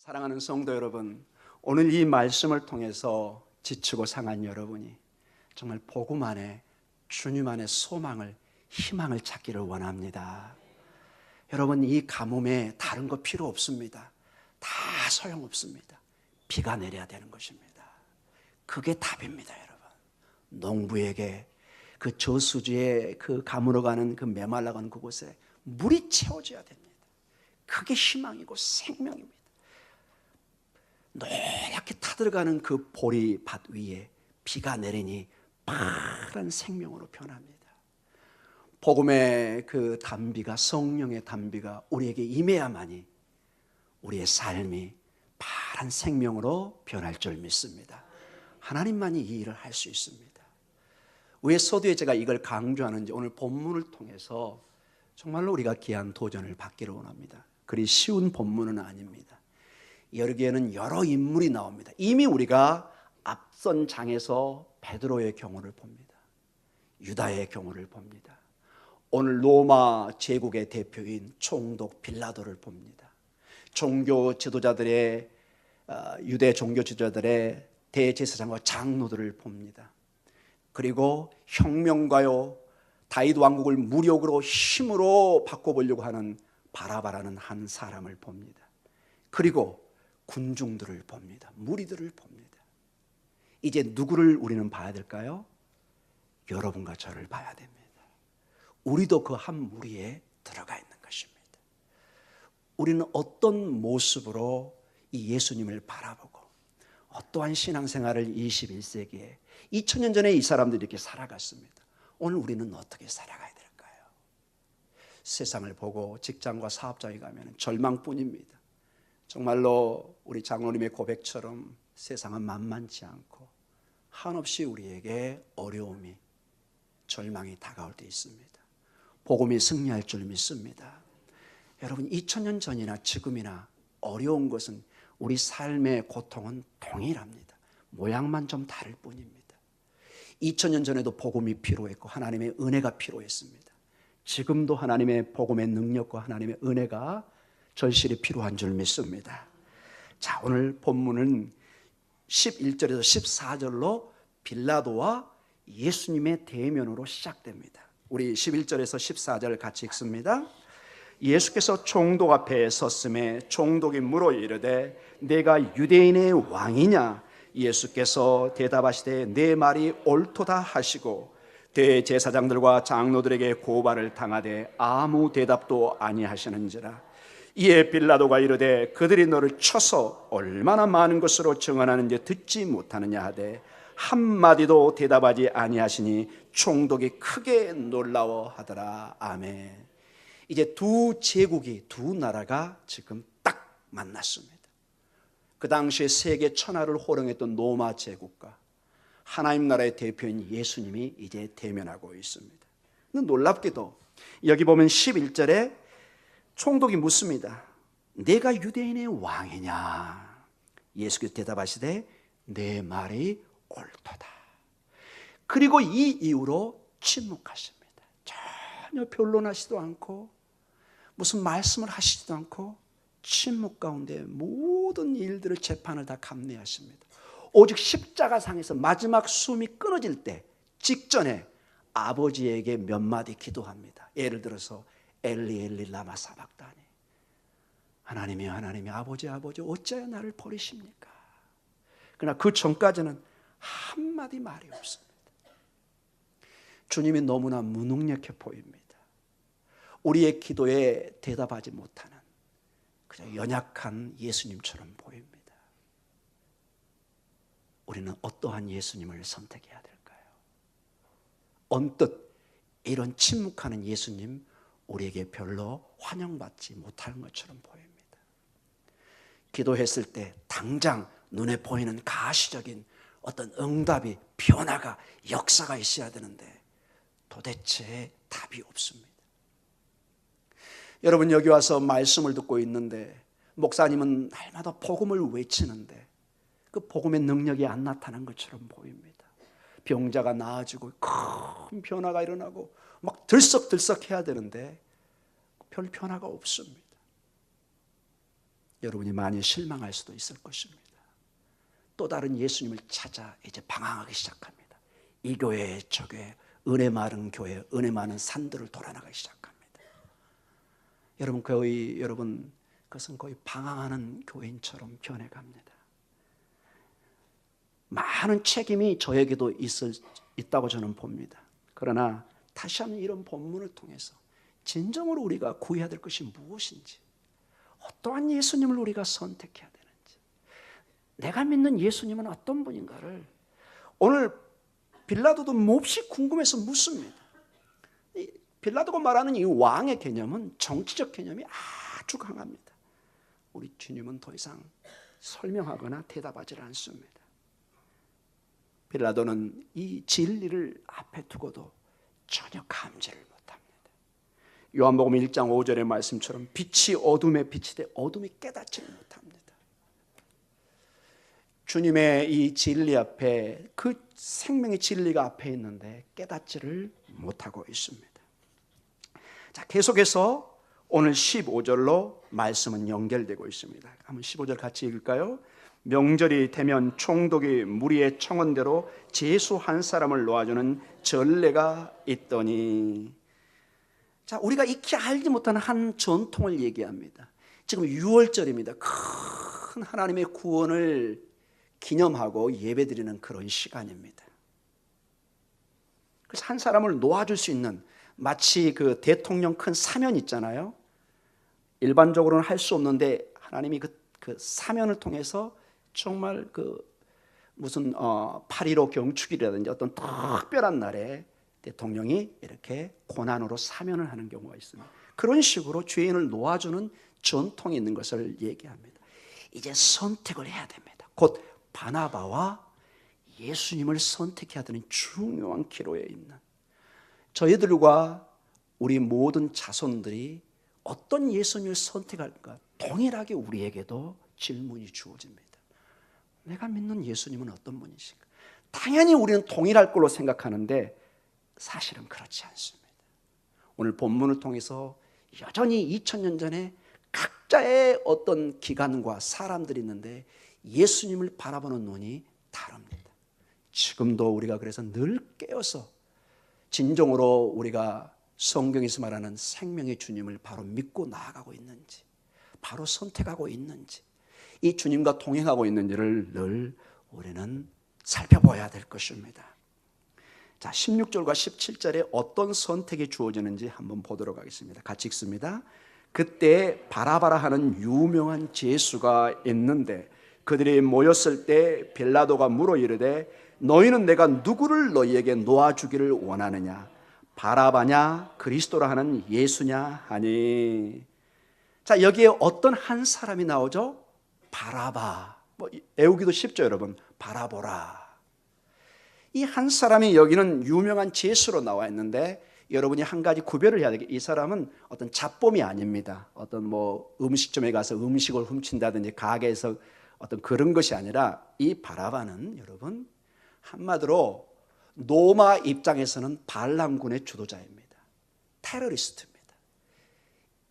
사랑하는 성도 여러분, 오늘 이 말씀을 통해서 지치고 상한 여러분이 정말 복음 안에 주님 안에 소망을, 희망을 찾기를 원합니다. 여러분, 이 가뭄에 다른 거 필요 없습니다. 다 소용없습니다. 비가 내려야 되는 것입니다. 그게 답입니다, 여러분. 농부에게 그 저수지에 그 가물어 가는 그 메말라가는 그곳에 물이 채워져야 됩니다. 그게 희망이고 생명입니다. 노랗게 타들어가는 그 보리밭 위에 비가 내리니 파란 생명으로 변합니다. 복음의 그 단비가, 성령의 단비가 우리에게 임해야만이 우리의 삶이 파란 생명으로 변할 줄 믿습니다. 하나님만이 이 일을 할 수 있습니다. 왜 서두에 제가 이걸 강조하는지 오늘 본문을 통해서 정말로 우리가 귀한 도전을 받기를 원합니다. 그리 쉬운 본문은 아닙니다. 여기에는 여러 인물이 나옵니다. 이미 우리가 앞선 장에서 베드로의 경우를 봅니다. 유다의 경우를 봅니다. 오늘 로마 제국의 대표인 총독 빌라도를 봅니다. 종교 지도자들의 유대 종교 지도자들의 대제사장과 장로들을 봅니다. 그리고 혁명가요 다윗 왕국을 무력으로 힘으로 바꿔보려고 하는 바라바라는 한 사람을 봅니다. 그리고 군중들을 봅니다. 무리들을 봅니다. 이제 누구를 우리는 봐야 될까요? 여러분과 저를 봐야 됩니다. 우리도 그 한 무리에 들어가 있는 것입니다. 우리는 어떤 모습으로 이 예수님을 바라보고 어떠한 신앙생활을 21세기에 2000년 전에 이 사람들이 이렇게 살아갔습니다. 오늘 우리는 어떻게 살아가야 될까요? 세상을 보고 직장과 사업장에 가면 절망뿐입니다. 정말로 우리 장로님의 고백처럼 세상은 만만치 않고 한없이 우리에게 어려움이, 절망이 다가올 때 있습니다. 복음이 승리할 줄 믿습니다. 여러분, 2000년 전이나 지금이나 어려운 것은 우리 삶의 고통은 동일합니다. 모양만 좀 다를 뿐입니다. 2000년 전에도 복음이 필요했고 하나님의 은혜가 필요했습니다. 지금도 하나님의 복음의 능력과 하나님의 은혜가 절실히 필요한 줄 믿습니다. 자, 오늘 본문은 11절에서 14절로 빌라도와 예수님의 대면으로 시작됩니다. 우리 11절에서 14절 같이 읽습니다. 예수께서 총독 앞에 섰음에 총독이 물어 이르되 내가 유대인의 왕이냐? 예수께서 대답하시되 내 말이 옳도다 하시고 대제사장들과 장로들에게 고발을 당하되 아무 대답도 아니하시는지라. 이에 빌라도가 이르되 그들이 너를 쳐서 얼마나 많은 것으로 증언하는지 듣지 못하느냐 하되 한마디도 대답하지 아니하시니 총독이 크게 놀라워하더라. 아멘. 이제 두 제국이, 두 나라가 지금 딱 만났습니다. 그 당시에 세계 천하를 호령했던 로마 제국과 하나님 나라의 대표인 예수님이 이제 대면하고 있습니다. 놀랍게도 여기 보면 11절에 총독이 묻습니다. 내가 유대인의 왕이냐? 예수께서 대답하시되 내 말이 옳도다. 그리고 이 이후로 침묵하십니다. 전혀 변론하시도 않고 무슨 말씀을 하시지도 않고 침묵 가운데 모든 일들을 재판을 다 감내하십니다. 오직 십자가상에서 마지막 숨이 끊어질 때 직전에 아버지에게 몇 마디 기도합니다. 예를 들어서 엘리 엘리 라마 사박다니, 하나님이 하나님이 아버지 아버지 어찌하여 나를 버리십니까? 그러나 그 전까지는 한마디 말이 없습니다. 주님이 너무나 무능력해 보입니다. 우리의 기도에 대답하지 못하는 그저 연약한 예수님처럼 보입니다. 우리는 어떠한 예수님을 선택해야 될까요? 언뜻 이런 침묵하는 예수님 우리에게 별로 환영받지 못하는 것처럼 보입니다. 기도했을 때 당장 눈에 보이는 가시적인 어떤 응답이, 변화가, 역사가 있어야 되는데 도대체 답이 없습니다. 여러분, 여기 와서 말씀을 듣고 있는데 목사님은 날마다 복음을 외치는데 그 복음의 능력이 안 나타난 것처럼 보입니다. 병자가 나아지고 큰 변화가 일어나고 막 들썩들썩 해야 되는데 별 변화가 없습니다. 여러분이 많이 실망할 수도 있을 것입니다. 또 다른 예수님을 찾아 이제 방황하기 시작합니다. 이 교회 저 교회, 은혜 많은 교회, 은혜 많은 산들을 돌아나가기 시작합니다. 여러분 그것은 거의 방황하는 교인처럼 변해갑니다. 많은 책임이 저에게도 있다고 저는 봅니다. 그러나 다시 한번 이런 본문을 통해서 진정으로 우리가 구해야 될 것이 무엇인지, 어떠한 예수님을 우리가 선택해야 되는지, 내가 믿는 예수님은 어떤 분인가를 오늘 빌라도도 몹시 궁금해서 묻습니다. 빌라도가 말하는 이 왕의 개념은 정치적 개념이 아주 강합니다. 우리 주님은 더 이상 설명하거나 대답하지 않습니다. 빌라도는 이 진리를 앞에 두고도 전혀 감지를 못합니다. 요한복음 1장 5절의 말씀처럼 빛이 어둠에 비치되 어둠이 깨닫지를 못합니다. 주님의 이 진리 앞에, 그 생명의 진리가 앞에 있는데 깨닫지를 못하고 있습니다. 자, 계속해서 오늘 15절로 말씀은 연결되고 있습니다. 한번 15절 같이 읽을까요? 명절이 되면 총독이 무리의 청원대로 제수 한 사람을 놓아주는 전례가 있더니, 자, 우리가 익히 알지 못하는 한 전통을 얘기합니다. 지금 6월절입니다. 큰 하나님의 구원을 기념하고 예배드리는 그런 시간입니다. 그래서 한 사람을 놓아줄 수 있는, 마치 그 대통령 큰 사면 있잖아요. 일반적으로는 할 수 없는데 하나님이 그 사면을 통해서 정말 그 무슨 8.15 경축이라든지 어떤 특별한 날에 대통령이 이렇게 고난으로 사면을 하는 경우가 있습니다. 그런 식으로 죄인을 놓아주는 전통이 있는 것을 얘기합니다. 이제 선택을 해야 됩니다. 곧 바나바와 예수님을 선택해야 되는 중요한 기로에 있는, 저희들과 우리 모든 자손들이 어떤 예수님을 선택할까 동일하게 우리에게도 질문이 주어집니다. 내가 믿는 예수님은 어떤 분이신가? 당연히 우리는 동일할 걸로 생각하는데 사실은 그렇지 않습니다. 오늘 본문을 통해서 여전히 2000년 전에 각자의 어떤 기관과 사람들이 있는데 예수님을 바라보는 눈이 다릅니다. 지금도 우리가 그래서 늘 깨어서 진정으로 우리가 성경에서 말하는 생명의 주님을 바로 믿고 나아가고 있는지, 바로 선택하고 있는지, 이 주님과 동행하고 있는지를 늘 우리는 살펴봐야 될 것입니다. 자, 16절과 17절에 어떤 선택이 주어지는지 한번 보도록 하겠습니다. 같이 읽습니다. 그때 바라바라 하는 유명한 제수가 있는데 그들이 모였을 때 빌라도가 물어 이르되 너희는 내가 누구를 너희에게 놓아주기를 원하느냐? 바라바냐 그리스도라 하는 예수냐 하니. 자, 여기에 어떤 한 사람이 나오죠? 바라바. 외우기도 쉽죠, 여러분. 바라보라. 이 한 사람이 여기는 유명한 제수로 나와 있는데 여러분이 한 가지 구별을 해야 되겠. 이 사람은 어떤 잡범이 아닙니다. 어떤 뭐 음식점에 가서 음식을 훔친다든지 가게에서 어떤 그런 것이 아니라 이 바라바는 여러분 한마디로 로마 입장에서는 발람군의 주도자입니다. 테러리스트입니다.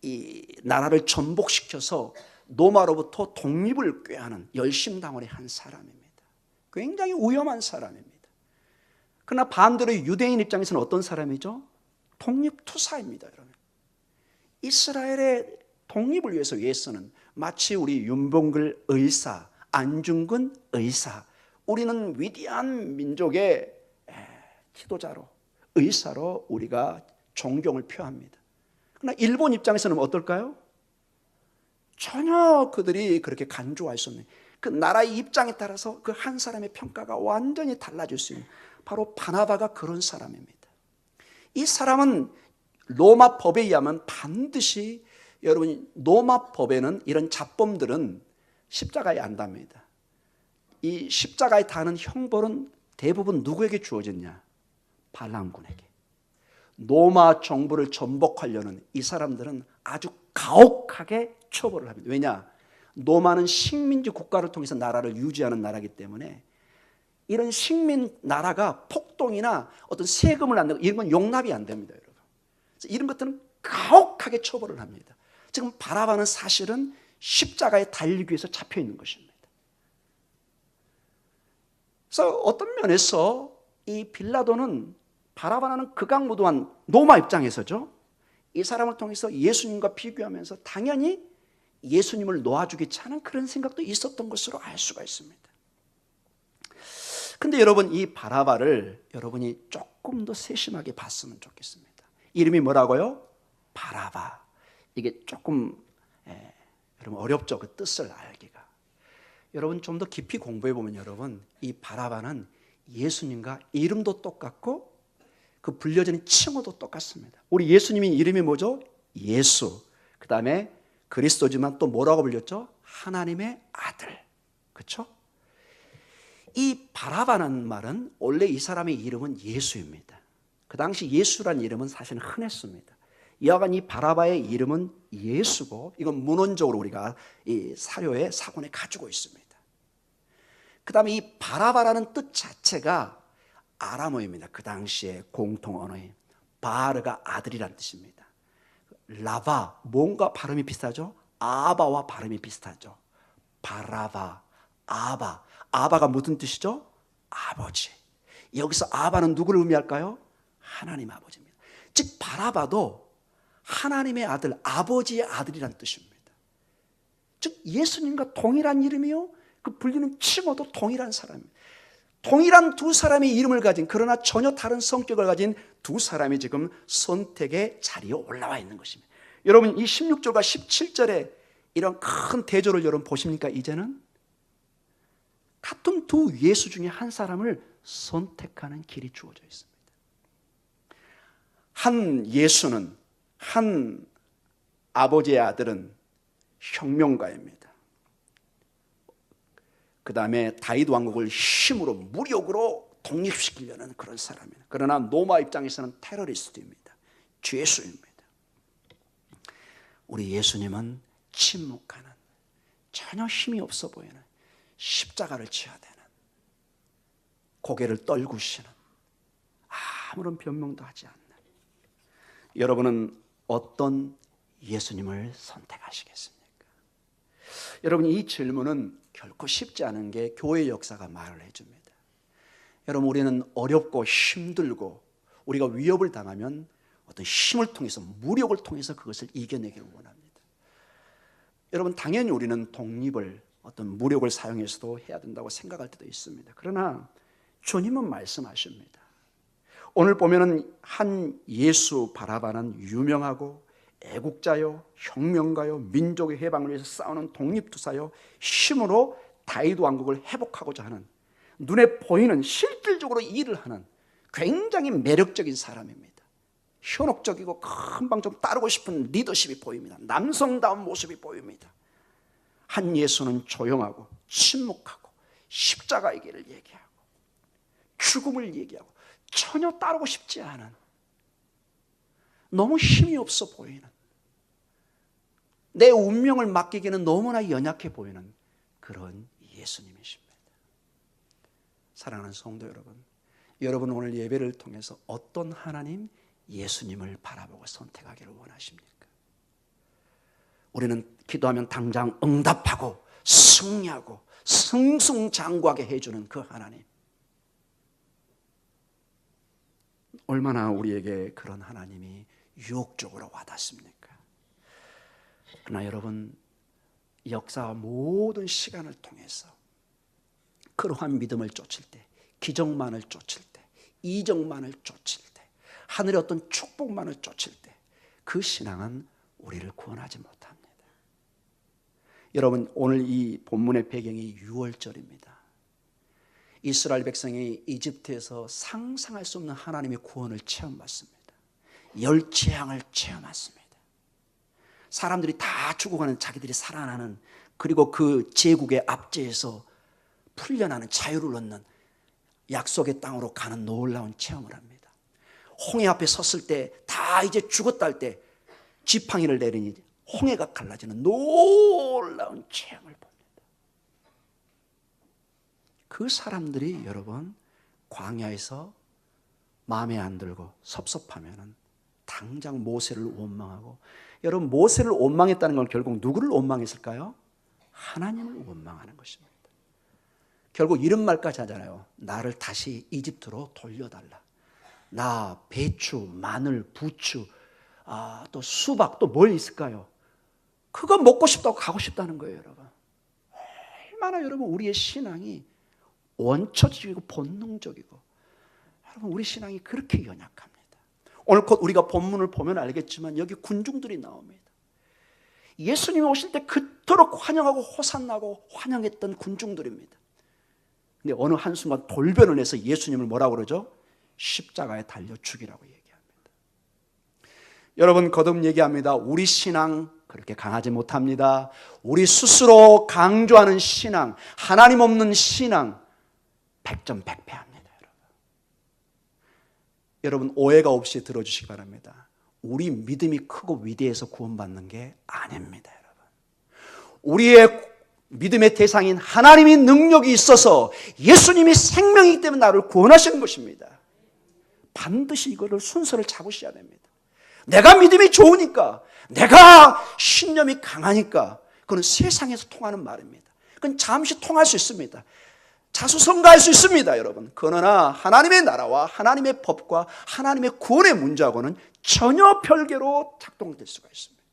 이 나라를 전복시켜서 로마로부터 독립을 꾀하는 열심당원의 한 사람입니다. 굉장히 위험한 사람입니다. 그러나 반대로 유대인 입장에서는 어떤 사람이죠? 독립투사입니다. 여러분, 이스라엘의 독립을 위해서 애쓰는, 마치 우리 윤봉글 의사, 안중근 의사, 우리는 위대한 민족의 지도자로, 의사로 우리가 존경을 표합니다. 그러나 일본 입장에서는 어떨까요? 전혀 그들이 그렇게 간주할 수 없는, 그 나라의 입장에 따라서 그 한 사람의 평가가 완전히 달라질 수 있는, 바로 바나바가 그런 사람입니다. 이 사람은 로마 법에 의하면 반드시, 여러분 로마 법에는 이런 잡범들은 십자가에 안 답니다. 이 십자가에 다는 형벌은 대부분 누구에게 주어졌냐? 발람군에게. 로마 정부를 전복하려는 이 사람들은 아주 가혹하게 처벌을 합니다. 왜냐? 로마는 식민지 국가를 통해서 나라를 유지하는 나라이기 때문에 이런 식민 나라가 폭동이나 어떤 세금을 안 내고 이런 건 용납이 안 됩니다, 여러분. 이런 것들은 가혹하게 처벌을 합니다. 지금 바라바는 사실은 십자가에 달리기 위해서 잡혀 있는 것입니다. 그래서 어떤 면에서 이 빌라도는 바라바라는 극악무도한 로마 입장에서죠, 이 사람을 통해서 예수님과 비교하면서 당연히 예수님을 놓아주겠지 하는 그런 생각도 있었던 것으로 알 수가 있습니다. 근데 여러분, 이 바라바를 여러분이 조금 더 세심하게 봤으면 좋겠습니다. 이름이 뭐라고요? 바라바. 이게 조금 여러분 어렵죠, 그 뜻을 알기가. 여러분 좀 더 깊이 공부해 보면 여러분, 이 바라바는 예수님과 이름도 똑같고 그 불려지는 칭호도 똑같습니다. 우리 예수님의 이름이 뭐죠? 예수. 그 다음에 그리스도지만 또 뭐라고 불렸죠? 하나님의 아들. 그렇죠? 이 바라바라는 말은 원래 이 사람의 이름은 예수입니다. 그 당시 예수란 이름은 사실은 흔했습니다. 여하간 이 바라바의 이름은 예수고, 이건 문헌적으로 우리가 이 사료에 사본에 가지고 있습니다. 그 다음에 이 바라바라는 뜻 자체가 아람어입니다. 그 당시의 공통 언어인. 바르가 아들이란 뜻입니다. 라바, 뭔가 발음이 비슷하죠? 아바와 발음이 비슷하죠. 바라바, 아바. 아바가 무슨 뜻이죠? 아버지. 여기서 아바는 누구를 의미할까요? 하나님 아버지입니다. 즉 바라바도 하나님의 아들, 아버지의 아들이란 뜻입니다. 즉 예수님과 동일한 이름이요, 그 불리는 칭호도 동일한 사람입니다. 동일한 두 사람의 이름을 가진, 그러나 전혀 다른 성격을 가진 두 사람이 지금 선택의 자리에 올라와 있는 것입니다. 여러분 이 16절과 17절에 이런 큰 대조를 여러분 보십니까? 이제는 같은 두 예수 중에 한 사람을 선택하는 길이 주어져 있습니다. 한 예수는, 한 아버지의 아들은 혁명가입니다. 그 다음에 다윗 왕국을 힘으로 무력으로 독립시키려는 그런 사람입니다. 그러나 로마 입장에서는 테러리스트입니다. 죄수입니다. 우리 예수님은 침묵하는, 전혀 힘이 없어 보이는, 십자가를 지어야 되는, 고개를 떨구시는, 아무런 변명도 하지 않는, 여러분은 어떤 예수님을 선택하시겠습니까? 여러분 이 질문은 결코 쉽지 않은 게 교회 역사가 말을 해줍니다. 여러분 우리는 어렵고 힘들고 우리가 위협을 당하면 어떤 힘을 통해서, 무력을 통해서 그것을 이겨내기를 원합니다. 여러분 당연히 우리는 독립을, 어떤 무력을 사용해서도 해야 된다고 생각할 때도 있습니다. 그러나 주님은 말씀하십니다. 오늘 보면은 한 예수 바라바는 유명하고 애국자요, 혁명가요, 민족의 해방을 위해서 싸우는 독립투사요, 힘으로 다윗 왕국을 회복하고자 하는, 눈에 보이는 실질적으로 일을 하는 굉장히 매력적인 사람입니다. 현혹적이고 금방 좀 따르고 싶은 리더십이 보입니다. 남성다운 모습이 보입니다. 한 예수는 조용하고 침묵하고 십자가의 길을 얘기하고 죽음을 얘기하고 전혀 따르고 싶지 않은, 너무 힘이 없어 보이는, 내 운명을 맡기기는 너무나 연약해 보이는 그런 예수님이십니다. 사랑하는 성도 여러분, 여러분 오늘 예배를 통해서 어떤 하나님, 예수님을 바라보고 선택하기를 원하십니까? 우리는 기도하면 당장 응답하고 승리하고 승승장구하게 해주는 그 하나님, 얼마나 우리에게 그런 하나님이 유혹적으로 와닿습니까? 그러나 여러분, 역사와 모든 시간을 통해서 그러한 믿음을 쫓을 때, 기적만을 쫓을 때, 이적만을 쫓을 때, 하늘의 어떤 축복만을 쫓을 때 그 신앙은 우리를 구원하지 못합니다. 여러분 오늘 이 본문의 배경이 유월절입니다. 이스라엘 백성이 이집트에서 상상할 수 없는 하나님의 구원을 체험받습니다. 열 재앙을 체험했습니다. 사람들이 다 죽어가는, 자기들이 살아나는, 그리고 그 제국의 압제에서 풀려나는, 자유를 얻는, 약속의 땅으로 가는 놀라운 체험을 합니다. 홍해 앞에 섰을 때 다 이제 죽었다 할 때 지팡이를 내리니 홍해가 갈라지는 놀라운 체험을 봅니다. 그 사람들이 여러분 광야에서 마음에 안 들고 섭섭하면은 당장 모세를 원망하고 여러분, 모세를 원망했다는 건 결국 누구를 원망했을까요? 하나님을 원망하는 것입니다. 결국 이런 말까지 하잖아요. 나를 다시 이집트로 돌려달라. 나 배추, 마늘, 부추, 또 수박, 또 뭘 있을까요? 그거 먹고 싶다고 가고 싶다는 거예요, 여러분. 얼마나 여러분 우리의 신앙이 원초적이고 본능적이고, 여러분 우리 신앙이 그렇게 연약합니다. 오늘 곧 우리가 본문을 보면 알겠지만 여기 군중들이 나옵니다. 예수님이 오실 때 그토록 환영하고 호산나고 환영했던 군중들입니다. 근데 어느 한순간 돌변을 해서 예수님을 뭐라고 그러죠? 십자가에 달려 죽이라고 얘기합니다. 여러분, 거듭 얘기합니다. 우리 신앙 그렇게 강하지 못합니다. 우리 스스로 강조하는 신앙, 하나님 없는 신앙, 백전백패합니다. 여러분, 오해가 없이 들어주시기 바랍니다. 우리 믿음이 크고 위대해서 구원받는 게 아닙니다. 여러분, 우리의 믿음의 대상인 하나님의 능력이 있어서 예수님이 생명이기 때문에 나를 구원하시는 것입니다. 반드시 이거를 순서를 잡으셔야 됩니다. 내가 믿음이 좋으니까, 내가 신념이 강하니까, 그건 세상에서 통하는 말입니다. 그건 잠시 통할 수 있습니다. 자수성가할 수 있습니다, 여러분. 그러나 하나님의 나라와 하나님의 법과 하나님의 구원의 문제하고는 전혀 별개로 작동될 수가 있습니다.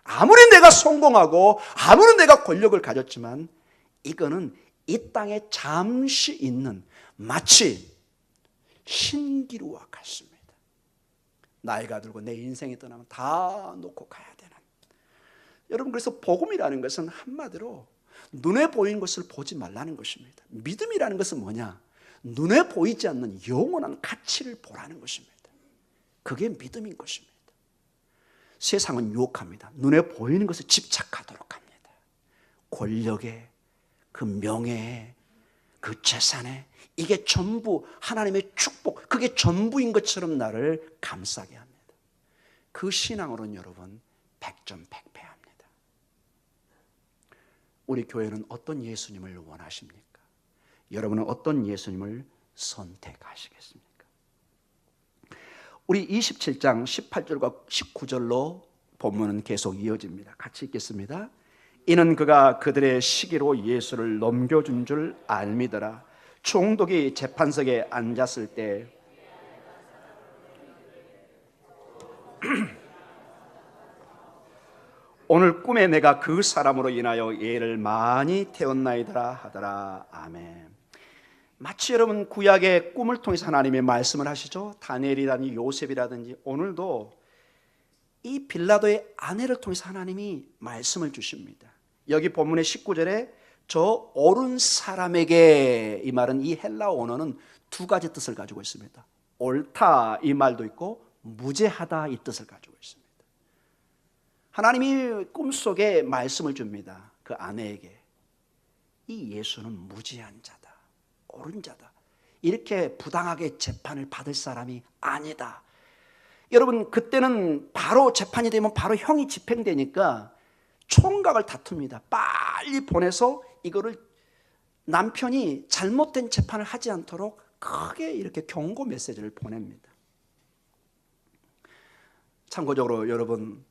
아무리 내가 성공하고 아무리 내가 권력을 가졌지만 이거는 이 땅에 잠시 있는 마치 신기루와 같습니다. 나이가 들고 내 인생이 떠나면 다 놓고 가야 되는. 여러분, 그래서 복음이라는 것은 한마디로 눈에 보이는 것을 보지 말라는 것입니다. 믿음이라는 것은 뭐냐? 눈에 보이지 않는 영원한 가치를 보라는 것입니다. 그게 믿음인 것입니다. 세상은 유혹합니다. 눈에 보이는 것에 집착하도록 합니다. 권력에, 그 명예에, 그 재산에, 이게 전부 하나님의 축복, 그게 전부인 것처럼 나를 감싸게 합니다. 그 신앙으로는 여러분 백전백패합니다. 우리 교회는 어떤 예수님을 원하십니까? 여러분은 어떤 예수님을 선택하시겠습니까? 우리 27장 18절과 19절로 본문은 계속 이어집니다. 같이 읽겠습니다. 이는 그가 그들의 시기로 예수를 넘겨준 줄 알미더라. 총독이 재판석에 앉았을 때 오늘 꿈에 내가 그 사람으로 인하여 예를 많이 태웠나이더라 하더라. 아멘. 마치 여러분 구약의 꿈을 통해서 하나님의 말씀을 하시죠. 다니엘이라든지 요셉이라든지 오늘도 이 빌라도의 아내를 통해서 하나님이 말씀을 주십니다. 여기 본문의 19절에 저 옳은 사람에게, 이 말은 이 헬라어 언어는 두 가지 뜻을 가지고 있습니다. 옳다 이 말도 있고 무죄하다 이 뜻을 가지고 있습니다. 하나님이 꿈속에 말씀을 줍니다. 그 아내에게. 이 예수는 무죄한 자다, 옳은 자다, 이렇게 부당하게 재판을 받을 사람이 아니다. 여러분, 그때는 바로 재판이 되면 바로 형이 집행되니까 총각을 다툽니다. 빨리 보내서 이거를 남편이 잘못된 재판을 하지 않도록 크게 이렇게 경고 메시지를 보냅니다. 참고적으로 여러분,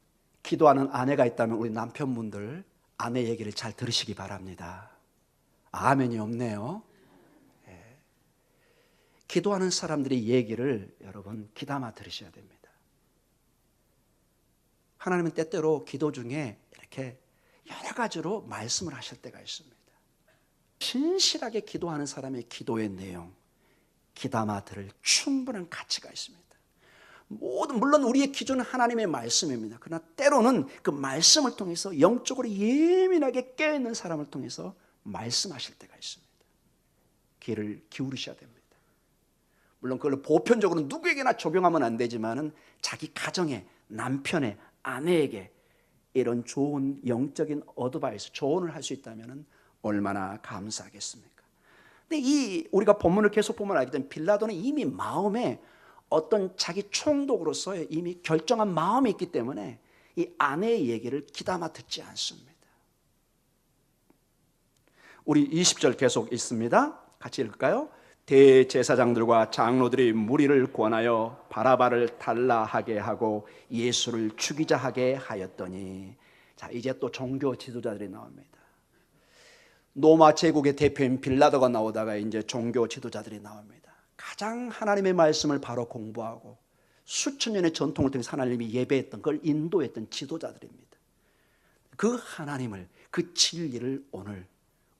기도하는 아내가 있다면 우리 남편분들 아내 얘기를 잘 들으시기 바랍니다. 아멘이 없네요. 네. 기도하는 사람들의 얘기를 여러분 귀담아 들으셔야 됩니다. 하나님은 때때로 기도 중에 이렇게 여러 가지로 말씀을 하실 때가 있습니다. 신실하게 기도하는 사람의 기도의 내용 귀담아 들을 충분한 가치가 있습니다. 물론 우리의 기준은 하나님의 말씀입니다. 그러나 때로는 그 말씀을 통해서 영적으로 예민하게 깨어있는 사람을 통해서 말씀하실 때가 있습니다. 귀를 기울이셔야 됩니다. 물론 그걸 보편적으로 누구에게나 적용하면 안 되지만은 자기 가정에, 남편의, 아내에게 이런 좋은 영적인 어드바이스, 조언을 할 수 있다면 얼마나 감사하겠습니까? 근데 우리가 본문을 계속 보면 알게 되면 빌라도는 이미 마음에 어떤 자기 총독으로서의 이미 결정한 마음이 있기 때문에 이 아내의 얘기를 귀담아 듣지 않습니다. 우리 20절 계속 있습니다. 같이 읽을까요? 대제사장들과 장로들이 무리를 권하여 바라바를 달라하게 하고 예수를 죽이자 하게 하였더니, 자, 이제 또 종교 지도자들이 나옵니다. 로마 제국의 대표인 빌라도가 나오다가 이제 종교 지도자들이 나옵니다. 가장 하나님의 말씀을 바로 공부하고 수천 년의 전통을 통해서 하나님이 예배했던 걸 인도했던 지도자들입니다. 그 하나님을, 그 진리를 오늘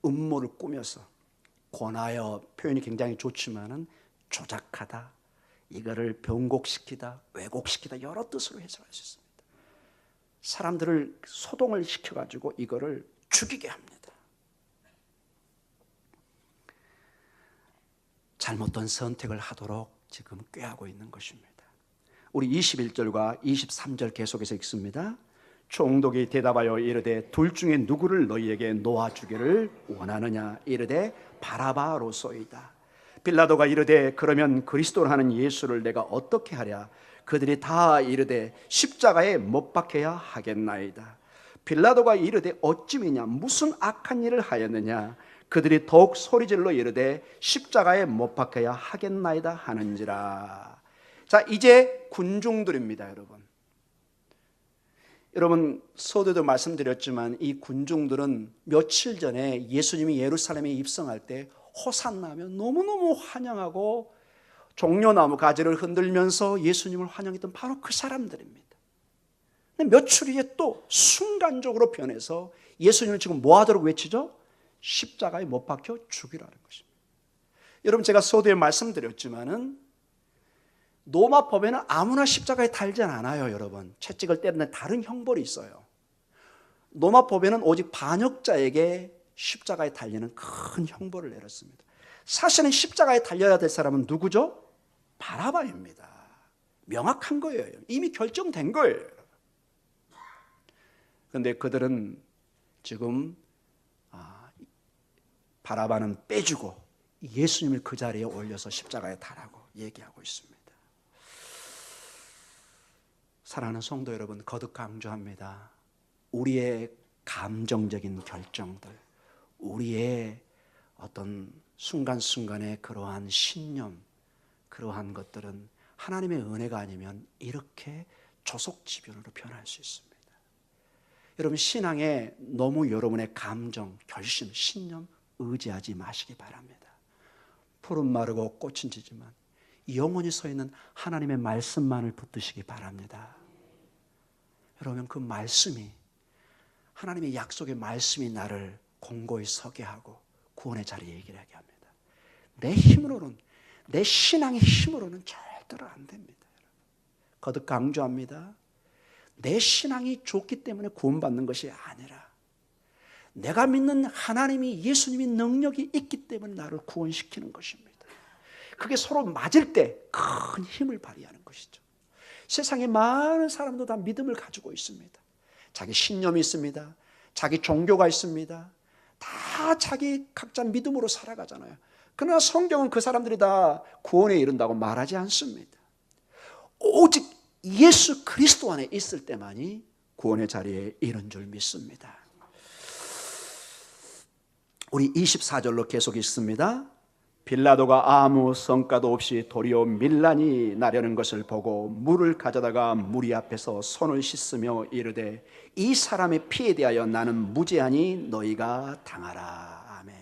음모를 꾸며서 권하여, 표현이 굉장히 좋지만은 조작하다, 이거를 변곡시키다, 왜곡시키다, 여러 뜻으로 해석할 수 있습니다. 사람들을 소동을 시켜가지고 이거를 죽이게 합니다. 잘못된 선택을 하도록 지금 꾀하고 있는 것입니다. 우리 21절과 23절 계속해서 읽습니다. 총독이 대답하여 이르되 둘 중에 누구를 너희에게 놓아주기를 원하느냐? 이르되 바라바로소이다. 빌라도가 이르되 그러면 그리스도라 하는 예수를 내가 어떻게 하랴? 그들이 다 이르되 십자가에 못 박혀야 하겠나이다. 빌라도가 이르되 어찌미냐? 무슨 악한 일을 하였느냐? 그들이 더욱 소리질러 이르되 십자가에 못 박혀야 하겠나이다 하는지라. 자, 이제 군중들입니다, 여러분. 여러분, 서두에도 말씀드렸지만 이 군중들은 며칠 전에 예수님이 예루살렘에 입성할 때 호산나며 너무너무 환영하고 종려나무 가지를 흔들면서 예수님을 환영했던 바로 그 사람들입니다. 근데 며칠 후에 또 순간적으로 변해서 예수님을 지금 뭐 하도록 외치죠? 십자가에 못 박혀 죽이라는 것입니다. 여러분, 제가 서두에 말씀드렸지만은 로마 법에는 아무나 십자가에 달지 않아요, 여러분. 채찍을 때리는 다른 형벌이 있어요. 로마 법에는 오직 반역자에게 십자가에 달리는 큰 형벌을 내렸습니다. 사실은 십자가에 달려야 될 사람은 누구죠? 바라바입니다. 명확한 거예요. 이미 결정된 거예요. 그런데 그들은 지금 바라바는 빼주고 예수님을 그 자리에 올려서 십자가에 달라고 얘기하고 있습니다. 사랑하는 성도 여러분, 거듭 강조합니다. 우리의 감정적인 결정들, 우리의 어떤 순간순간의 그러한 신념, 그러한 것들은 하나님의 은혜가 아니면 이렇게 조속지변으로 변할 수 있습니다. 여러분, 신앙에 너무 여러분의 감정, 결심, 신념 의지하지 마시기 바랍니다. 풀은 마르고 꽃은 지지만 영원히 서 있는 하나님의 말씀만을 붙드시기 바랍니다. 여러분, 그 말씀이, 하나님의 약속의 말씀이 나를 공고히 서게 하고 구원의 자리에 이르게 합니다. 내 힘으로는, 내 신앙의 힘으로는 절대로 안 됩니다. 거듭 강조합니다. 내 신앙이 좋기 때문에 구원받는 것이 아니라 내가 믿는 하나님이, 예수님이 능력이 있기 때문에 나를 구원시키는 것입니다. 그게 서로 맞을 때 큰 힘을 발휘하는 것이죠. 세상에 많은 사람도 다 믿음을 가지고 있습니다. 자기 신념이 있습니다. 자기 종교가 있습니다. 다 자기 각자 믿음으로 살아가잖아요. 그러나 성경은 그 사람들이 다 구원에 이른다고 말하지 않습니다. 오직 예수 그리스도 안에 있을 때만이 구원의 자리에 이른 줄 믿습니다. 우리 24절로 계속 읽습니다. 빌라도가 아무 성과도 없이 도리어 밀란이 나려는 것을 보고 물을 가져다가 무리 앞에서 손을 씻으며 이르되 이 사람의 피에 대하여 나는 무죄하니 너희가 당하라. 아멘.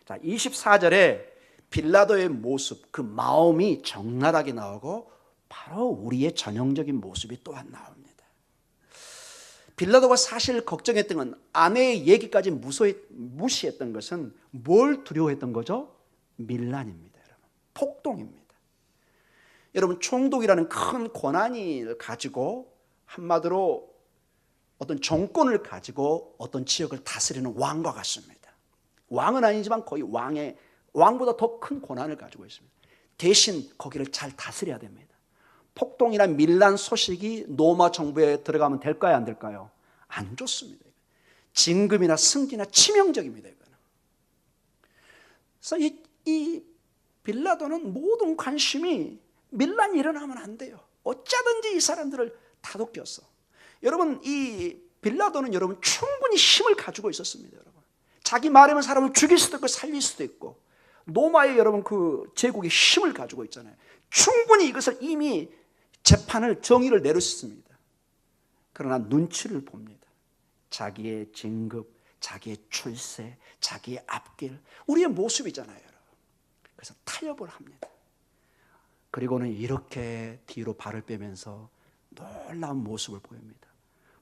자, 24절에 빌라도의 모습, 그 마음이 적나라하게 나오고 바로 우리의 전형적인 모습이 또한 나옵니다. 빌라도가 사실 걱정했던 건, 아내의 얘기까지 무시했던 것은 뭘 두려워했던 거죠? 밀란입니다. 여러분. 폭동입니다. 여러분, 총독이라는 큰 권한을 가지고 한마디로 어떤 정권을 가지고 어떤 지역을 다스리는 왕과 같습니다. 왕은 아니지만 거의 왕보다 더 큰 권한을 가지고 있습니다. 대신 거기를 잘 다스려야 됩니다. 폭동이나 밀란 소식이 로마 정부에 들어가면 될까요, 안 될까요? 안 좋습니다. 진금이나 승기나 치명적입니다. 이거는. 그래서 이 빌라도는 모든 관심이 밀란이 일어나면 안 돼요. 어쩌든지 이 사람들을 다독였어. 여러분, 이 빌라도는 여러분 충분히 힘을 가지고 있었습니다. 여러분, 자기 말하면 사람을 죽일 수도 있고 살릴 수도 있고, 로마의 여러분 그 제국의 힘을 가지고 있잖아요. 충분히 이것을 이미 재판을 정의를 내렸습니다. 그러나 눈치를 봅니다. 자기의 진급, 자기의 출세, 자기의 앞길, 우리의 모습이잖아요, 여러분. 그래서 타협을 합니다. 그리고는 이렇게 뒤로 발을 빼면서 놀라운 모습을 보입니다.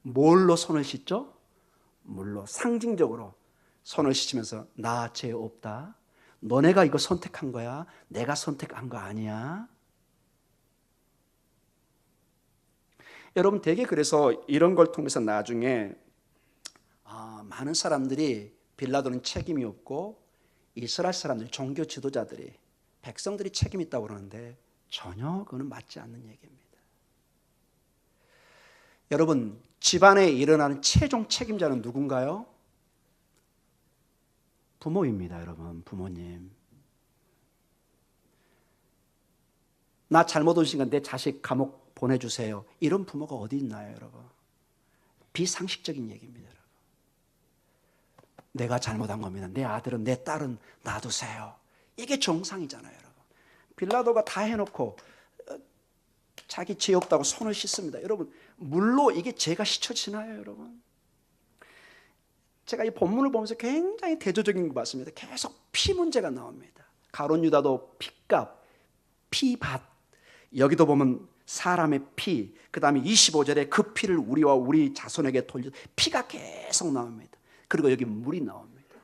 뭘로 손을 씻죠? 물로, 상징적으로 손을 씻으면서 나 죄 없다. 너네가 이거 선택한 거야. 내가 선택한 거 아니야. 여러분 되게 그래서 이런 걸 통해서 나중에 많은 사람들이 빌라도는 책임이 없고 이스라엘 사람들이 종교 지도자들이 백성들이 책임이 있다고 그러는데 전혀 그거는 맞지 않는 얘기입니다. 여러분 집안에 일어나는 최종 책임자는 누군가요? 부모입니다. 여러분 부모님. 나 잘못 온 시간 내 자식 감옥 보내주세요. 이런 부모가 어디 있나요, 여러분? 비상식적인 얘기입니다, 여러분. 내가 잘못한 겁니다. 내 아들은 내 딸은 놔두세요. 이게 정상이잖아요, 여러분. 빌라도가 다 해놓고 자기 죄 없다고 손을 씻습니다. 여러분 물로 이게 죄가 씻혀지나요, 여러분? 제가 이 본문을 보면서 굉장히 대조적인 것 같습니다. 계속 피 문제가 나옵니다. 가룟 유다도 피값, 피밭. 여기도 보면 사람의 피, 그 다음에 25절에 그 피를 우리와 우리 자손에게 돌려, 피가 계속 나옵니다. 그리고 여기 물이 나옵니다.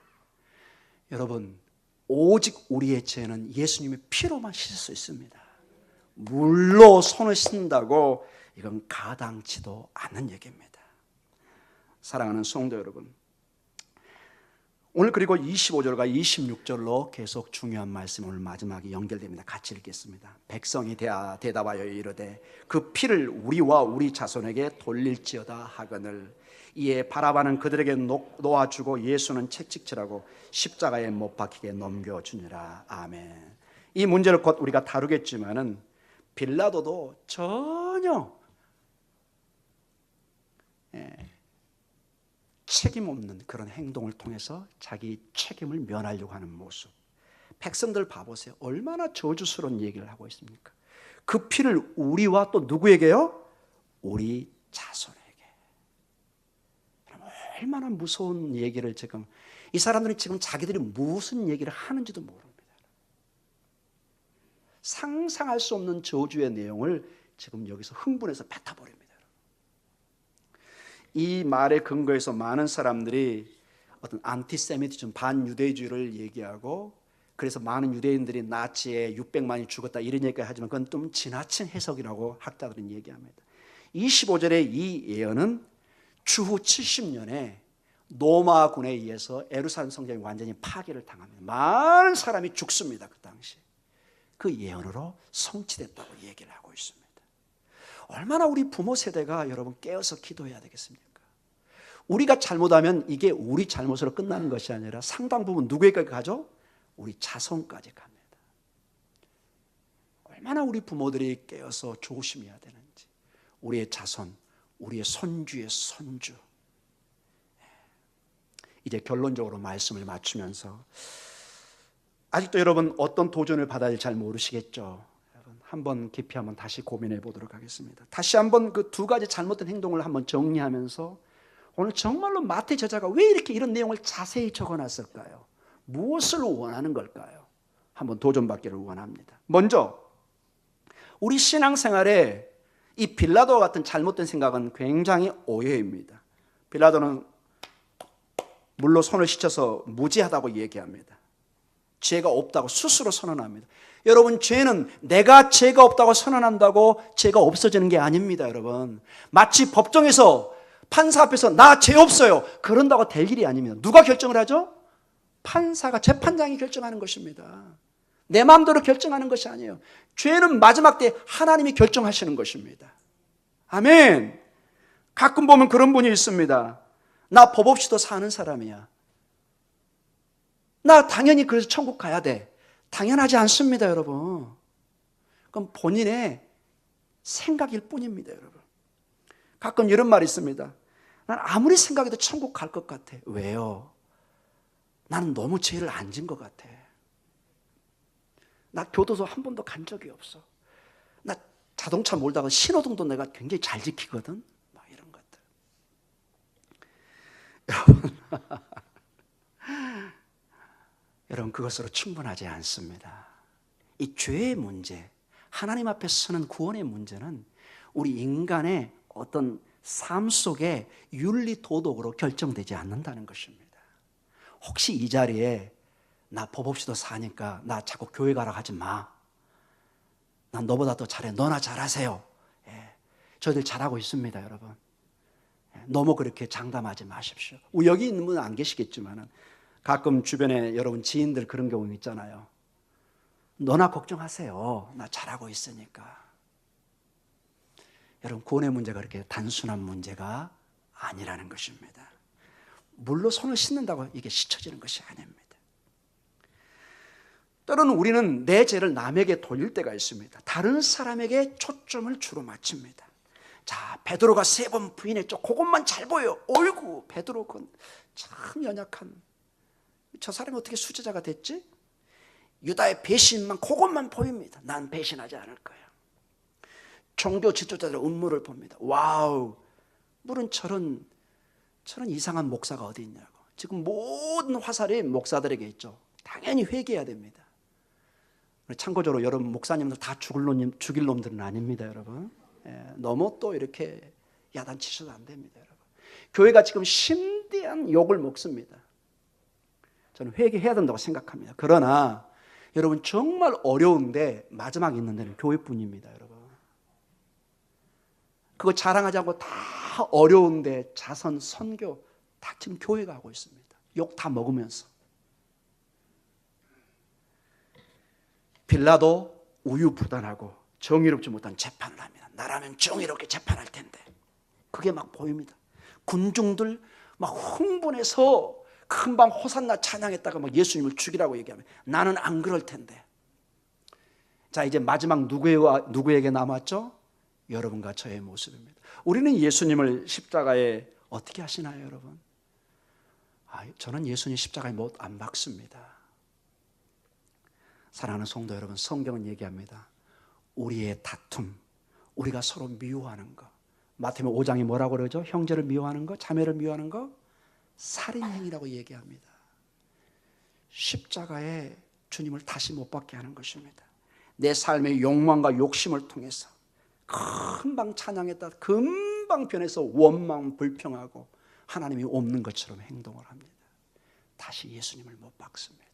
여러분 오직 우리의 죄는 예수님의 피로만 씻을 수 있습니다. 물로 손을 씻는다고 이건 가당치도 않는 얘기입니다. 사랑하는 성도 여러분, 오늘 그리고 25절과 26절로 계속 중요한 말씀 오늘 마지막에 연결됩니다. 같이 읽겠습니다. 백성이 대답하여 이르되 그 피를 우리와 우리 자손에게 돌릴지어다 하거늘 이에 바라바는 그들에게 놓아주고 예수는 채찍질하고 십자가에 못 박히게 넘겨주니라. 아멘. 이 문제를 곧 우리가 다루겠지만은 빌라도도 전혀 책임 없는 그런 행동을 통해서 자기 책임을 면하려고 하는 모습. 백성들 봐보세요. 얼마나 저주스러운 얘기를 하고 있습니까? 그 피를 우리와 또 누구에게요? 우리 자손에게. 얼마나 무서운 얘기를 지금 이 사람들은 지금 자기들이 무슨 얘기를 하는지도 모릅니다. 상상할 수 없는 저주의 내용을 지금 여기서 흥분해서 뱉어버립니다. 이 말에 근거해서 많은 사람들이 어떤 안티세미티즘, 반유대주의를 얘기하고 그래서 많은 유대인들이 나치에 600만이 죽었다 이런 얘기를 하지만 그건 좀 지나친 해석이라고 학자들은 얘기합니다. 25절의 이 예언은 주후 70년에 로마군에 의해서 예루살렘 성전이 완전히 파괴를 당합니다. 많은 사람이 죽습니다. 그 당시 그 예언으로 성취됐다고 얘기를 하고 있습니다. 얼마나 우리 부모 세대가 여러분 깨어서 기도해야 되겠습니까? 우리가 잘못하면 이게 우리 잘못으로 끝나는 것이 아니라 상당 부분 누구에게 가죠? 우리 자손까지 갑니다. 얼마나 우리 부모들이 깨어서 조심해야 되는지. 우리의 자손, 우리의 손주의 손주. 이제 결론적으로 말씀을 맞추면서 아직도 여러분 어떤 도전을 받아야 할지 잘 모르시겠죠? 한번 깊이 한번 다시 고민해 보도록 하겠습니다. 다시 한번 그 두 가지 잘못된 행동을 한번 정리하면서 오늘 정말로 마태 저자가 왜 이렇게 이런 내용을 자세히 적어놨을까요? 무엇을 원하는 걸까요? 한번 도전받기를 원합니다. 먼저 우리 신앙생활에 이 빌라도와 같은 잘못된 생각은 굉장히 오해입니다. 빌라도는 물로 손을 씻어서 무죄하다고 얘기합니다. 죄가 없다고 스스로 선언합니다. 여러분 죄는 내가 죄가 없다고 선언한다고 죄가 없어지는 게 아닙니다. 여러분 마치 법정에서 판사 앞에서 나 죄 없어요 그런다고 될 일이 아닙니다. 누가 결정을 하죠? 판사가, 재판장이 결정하는 것입니다. 내 마음대로 결정하는 것이 아니에요. 죄는 마지막 때 하나님이 결정하시는 것입니다. 아멘. 가끔 보면 그런 분이 있습니다. 나 법 없이도 사는 사람이야. 나 당연히 그래서 천국 가야 돼. 당연하지 않습니다, 여러분. 그건 본인의 생각일 뿐입니다, 여러분. 가끔 이런 말이 있습니다. 난 아무리 생각해도 천국 갈 것 같아. 왜요? 나는 너무 죄를 안 진 것 같아. 나 교도소 한 번도 간 적이 없어. 나 자동차 몰다가 신호등도 내가 굉장히 잘 지키거든. 막 이런 것들. 여러분, 여러분 그것으로 충분하지 않습니다. 이 죄의 문제, 하나님 앞에 서는 구원의 문제는 우리 인간의 어떤 삶 속에 윤리 도덕으로 결정되지 않는다는 것입니다. 혹시 이 자리에 나 법 없이도 사니까 나 자꾸 교회 가라 하지 마. 난 너보다 더 잘해. 너나 잘하세요. 예, 저희들 잘하고 있습니다, 여러분. 예, 너무 그렇게 장담하지 마십시오. 여기 있는 분은 안 계시겠지만 가끔 주변에 여러분 지인들 그런 경우 있잖아요. 너나 걱정하세요. 나 잘하고 있으니까. 여러분 구원의 문제가 그렇게 단순한 문제가 아니라는 것입니다. 물로 손을 씻는다고 이게 씻어지는 것이 아닙니다. 때로는 우리는 내 죄를 남에게 돌릴 때가 있습니다. 다른 사람에게 초점을 주로 맞춥니다. 자, 베드로가 3번 부인했죠. 그것만 잘 보여. 어이구, 베드로 그건 참 연약한. 저 사람이 어떻게 수제자가 됐지? 유다의 배신만 그것만 보입니다. 난 배신하지 않을 거야. 종교 지도자들의 음모를 봅니다. 와우, 물은 저런 이상한 목사가 어디 있냐고. 지금 모든 화살이 목사들에게 있죠. 당연히 회개해야 됩니다. 참고적으로 여러분 목사님들 다 죽일 놈들은 아닙니다, 여러분. 예, 너무 또 이렇게 야단치셔도 안 됩니다, 여러분. 교회가 지금 심대한 욕을 먹습니다. 저는 회개해야 된다고 생각합니다. 그러나 여러분 정말 어려운데 마지막에 있는 데는 교회뿐입니다, 여러분. 그거 자랑하지 않고 다 어려운데 자선, 선교 다 지금 교회가 하고 있습니다. 욕 다 먹으면서. 빌라도 우유부단하고 정의롭지 못한 재판을 합니다. 나라면 정의롭게 재판할 텐데. 그게 막 보입니다. 군중들 막 흥분해서 금방 호산나 찬양했다가 막 예수님을 죽이라고 얘기하면 나는 안 그럴 텐데. 자, 이제 마지막 누구에게 남았죠? 여러분과 저의 모습입니다. 우리는 예수님을 십자가에 어떻게 하시나요, 여러분? 저는 예수님 십자가에 못 안 박습니다. 사랑하는 성도 여러분, 성경은 얘기합니다. 우리의 다툼, 우리가 서로 미워하는 거. 마태복음 5장이 뭐라고 그러죠? 형제를 미워하는 거, 자매를 미워하는 거, 살인행위라고 얘기합니다. 십자가에 주님을 다시 못 박게 하는 것입니다. 내 삶의 욕망과 욕심을 통해서 금방 찬양했다 금방 변해서 원망 불평하고 하나님이 없는 것처럼 행동을 합니다. 다시 예수님을 못 박습니다.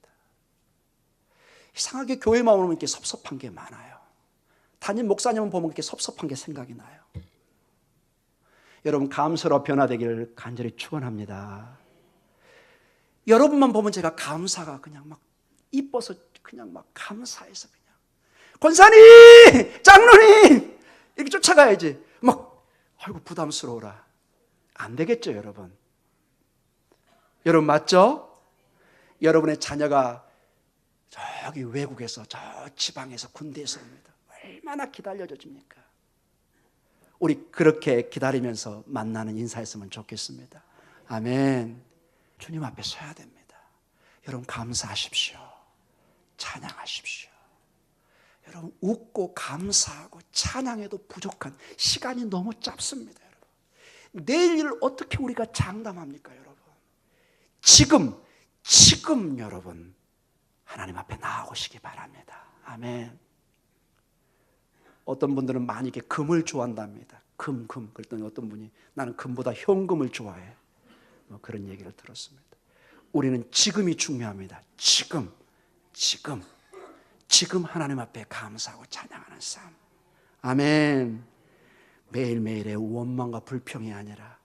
이상하게 교회만 오면 이렇게 섭섭한 게 많아요. 담임 목사님은 보면 이렇게 섭섭한 게 생각이 나요. 여러분 감사로 변화되기를 간절히 축원합니다. 여러분만 보면 제가 감사가 그냥 막 이뻐서 그냥 막 감사해서 그냥 권사님, 장로님 이렇게 쫓아가야지. 막 아이고 부담스러워라. 안 되겠죠, 여러분. 여러분 맞죠? 여러분의 자녀가 저기 외국에서 저 지방에서 군대에서 옵니다. 얼마나 기다려줍니까? 우리 그렇게 기다리면서 만나는 인사했으면 좋겠습니다. 아멘. 주님 앞에 서야 됩니다. 여러분 감사하십시오. 찬양하십시오. 여러분 웃고 감사하고 찬양해도 부족한 시간이 너무 짧습니다, 여러분. 내일 일을 어떻게 우리가 장담합니까, 여러분? 지금 여러분 하나님 앞에 나아오시기 바랍니다. 아멘. 어떤 분들은 많이 이렇게 금을 좋아한답니다. 금. 그랬더니 어떤 분이 나는 금보다 현금을 좋아해. 그런 얘기를 들었습니다. 우리는 지금이 중요합니다. 지금 하나님 앞에 감사하고 찬양하는 삶. 아멘. 매일매일의 원망과 불평이 아니라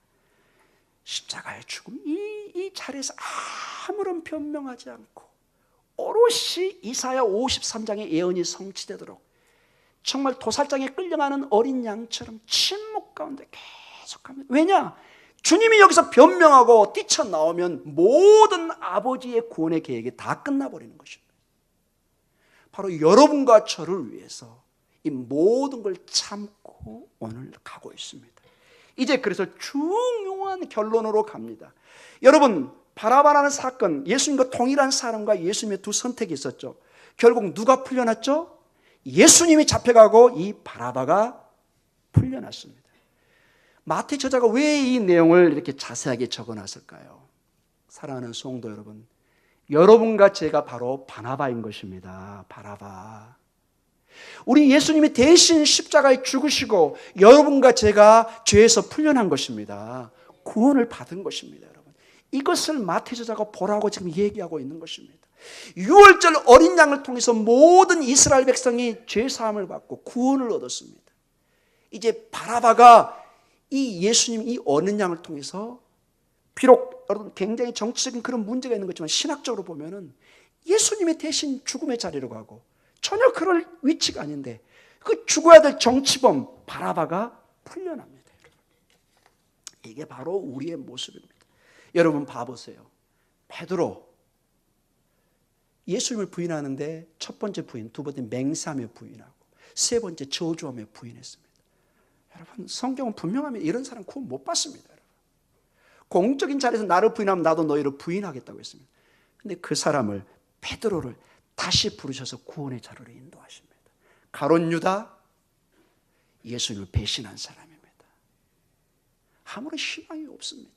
십자가의 죽음, 이 자리에서 아무런 변명하지 않고 오롯이 이사야 53장의 예언이 성취되도록 정말 도살장에 끌려가는 어린 양처럼 침묵 가운데 계속합니다. 왜냐? 주님이 여기서 변명하고 뛰쳐나오면 모든 아버지의 구원의 계획이 다 끝나버리는 것입니다. 바로 여러분과 저를 위해서 이 모든 걸 참고 오늘 가고 있습니다. 이제 그래서 중요한 결론으로 갑니다. 여러분 바라바라는 사건, 예수님과 동일한 사람과 예수님의 두 선택이 있었죠. 결국 누가 풀려났죠? 예수님이 잡혀가고 이 바라바가 풀려났습니다. 마태 저자가 왜 이 내용을 이렇게 자세하게 적어놨을까요? 사랑하는 성도 여러분, 여러분과 제가 바로 바나바인 것입니다. 바나바. 우리 예수님이 대신 십자가에 죽으시고 여러분과 제가 죄에서 풀려난 것입니다. 구원을 받은 것입니다, 여러분. 이것을 마태 저자가 보라고 지금 얘기하고 있는 것입니다. 유월절 어린 양을 통해서 모든 이스라엘 백성이 죄 사함을 받고 구원을 얻었습니다. 이제 바라바가 이 예수님 이 어린 양을 통해서 비록 여러분 굉장히 정치적인 그런 문제가 있는 거지만 신학적으로 보면은 예수님이 대신 죽음의 자리로 가고 전혀 그럴 위치가 아닌데 그 죽어야 될 정치범 바라바가 풀려납니다. 이게 바로 우리의 모습입니다. 여러분 봐보세요. 베드로 예수님을 부인하는데 첫 번째 부인, 두 번째 맹세하며 부인하고 세 번째 저주하며 부인했습니다. 여러분 성경은 분명합니다. 이런 사람 구원 못 받습니다. 여러분. 공적인 자리에서 나를 부인하면 나도 너희를 부인하겠다고 했습니다. 그런데 그 사람을 베드로를 다시 부르셔서 구원의 자리로 인도하십니다. 가룟 유다 예수님을 배신한 사람입니다. 아무런 희망이 없습니다.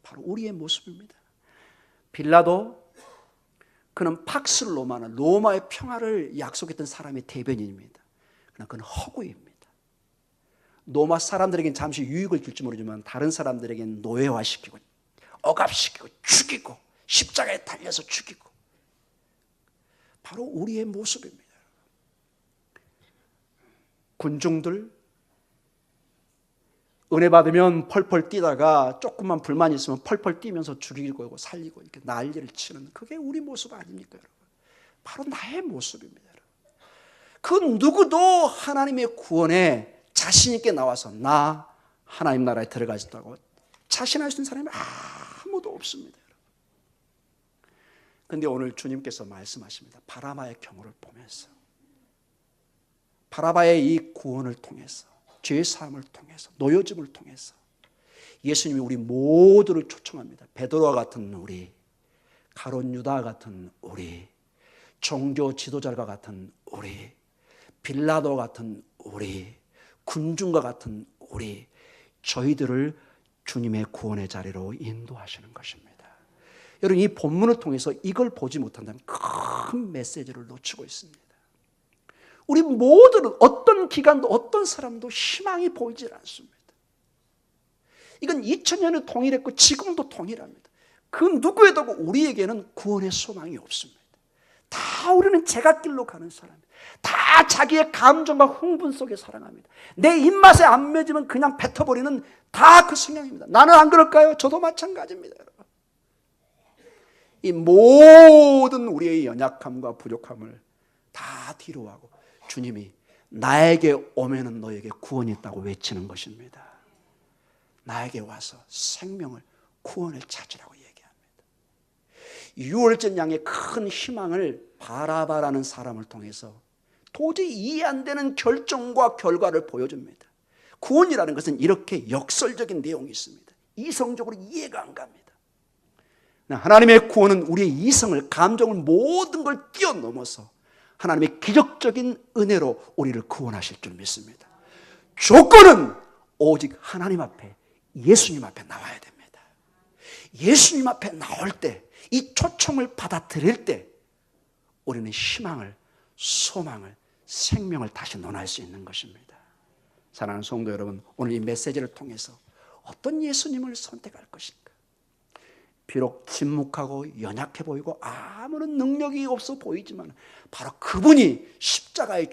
바로 우리의 모습입니다. 빌라도 그는 팍스 로마의 평화를 약속했던 사람의 대변인입니다. 그러나 그는 허구입니다. 로마 사람들에겐 잠시 유익을 줄지 모르지만 다른 사람들에겐 노예화시키고 억압시키고 죽이고 십자가에 달려서 죽이고 바로 우리의 모습입니다. 군중들 은혜 받으면 펄펄 뛰다가 조금만 불만이 있으면 펄펄 뛰면서 죽이고 살리고 이렇게 난리를 치는 그게 우리 모습 아닙니까, 여러분? 바로 나의 모습입니다. 여러분. 그 누구도 하나님의 구원에 자신 있게 나와서 나 하나님 나라에 들어가겠다고 자신할 수 있는 사람이 아무도 없습니다. 그런데 오늘 주님께서 말씀하십니다. 바라바의 경우를 보면서 바라바의 이 구원을 통해서 죄사함을 통해서 노여짐을 통해서 예수님이 우리 모두를 초청합니다. 베드로와 같은 우리, 가룟 유다 같은 우리, 종교 지도자가 같은 우리, 빌라도 같은 우리, 군중과 같은 우리, 저희들을 주님의 구원의 자리로 인도하시는 것입니다. 여러분 이 본문을 통해서 이걸 보지 못한다면 큰 메시지를 놓치고 있습니다. 우리 모두는 어떤 기간도 어떤 사람도 희망이 보이질 않습니다. 이건 2000년을 동일했고 지금도 동일합니다. 그 누구에도 우리에게는 구원의 소망이 없습니다. 다 우리는 제갓길로 가는 사람입니다. 다 자기의 감정과 흥분 속에 살아갑니다. 내 입맛에 안 맺으면 그냥 뱉어버리는 다 그 성향입니다. 나는 안 그럴까요? 저도 마찬가지입니다. 여러분. 이 모든 우리의 연약함과 부족함을 다 뒤로하고 주님이 나에게 오면은 너에게 구원이 있다고 외치는 것입니다. 나에게 와서 생명을 구원을 찾으라고 얘기합니다. 유월절 양의 큰 희망을 바라바라는 사람을 통해서 도저히 이해 안 되는 결정과 결과를 보여줍니다. 구원이라는 것은 이렇게 역설적인 내용이 있습니다. 이성적으로 이해가 안 갑니다. 하나님의 구원은 우리의 이성을, 감정을 모든 걸 뛰어넘어서 하나님의 기적적인 은혜로 우리를 구원하실 줄 믿습니다. 조건은 오직 하나님 앞에, 예수님 앞에 나와야 됩니다. 예수님 앞에 나올 때, 이 초청을 받아들일 때 우리는 희망을, 소망을, 생명을 다시 논할 수 있는 것입니다. 사랑하는 성도 여러분, 오늘 이 메시지를 통해서 어떤 예수님을 선택할 것인가? 비록 침묵하고 연약해 보이고 아무런 능력이 없어 보이지만 바로 그분이 십자가의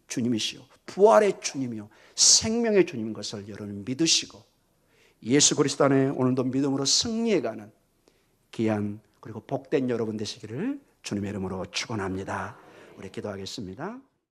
주님이시요 부활의 주님이요 생명의 주님인 것을 여러분 믿으시고 예수 그리스도 안에 오늘도 믿음으로 승리해가는 귀한 그리고 복된 여러분 되시기를 주님의 이름으로 축원합니다. 우리 기도하겠습니다.